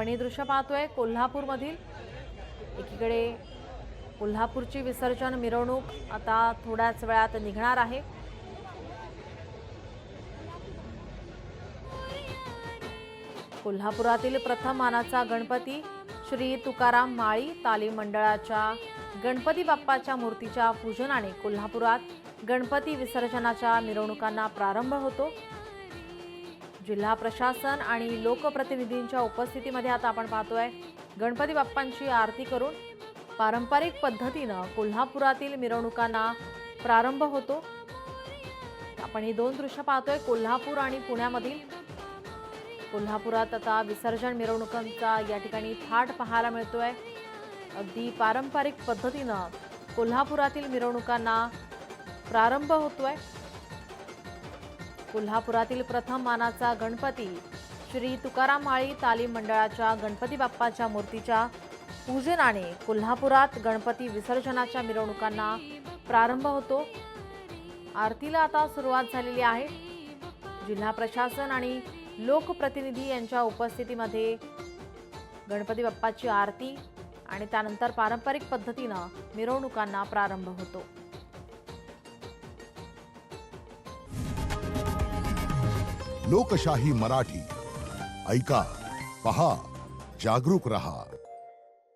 आपण हे दृश्य पाहतोय कोल्हापूरमधील। एकीकडे कोल्हापूरची विसर्जन मिरवणूक आता थोड्याच वेळात निघणार आहे। कोल्हापुरातील प्रथम मानाचा गणपती श्री तुकाराम माळी तालीम मंडळाच्या गणपती बाप्पाच्या मूर्तीच्या पूजनाने कोल्हापुरात गणपती विसर्जनाच्या मिरवणुकांना प्रारंभ होतो। जिल्हा प्रशासन आणि लोकप्रतिनिधींच्या उपस्थितीमध्ये आता आपण पाहतोय गणपती बाप्पांची आरती करून पारंपरिक पद्धतीने कोल्हापुरातील मिरवणुकांना प्रारंभ होतो। आपण ही दोन दृश्य पाहतोय कोल्हापूर आणि पुण्यामधील। कोल्हापुरात आता विसर्जन मिरवणुकांचा या ठिकाणी थाट पाहायला मिळतोय। अगदी पारंपरिक पद्धतीने कोल्हापुरातील मिरवणुकांना प्रारंभ होतोय। कोल्हापुरातील प्रथम मानाचा गणपती श्री तुकाराम माळी तालीम मंडळाच्या गणपती बाप्पाच्या मूर्तीच्या पूजनाने कोल्हापुरात गणपती विसर्जनाच्या मिरवणुकांना प्रारंभ होतो। आरतीला आता सुरुवात झालेली आहे। जिल्हा प्रशासन आणि लोकप्रतिनिधी यांच्या उपस्थितीमध्ये गणपती बाप्पाची आरती आणि त्यानंतर पारंपरिक पद्धतीने मिरवणुकांना प्रारंभ होतो। लोकशाही मराठी ऐका, पहा, जागरूक रहा।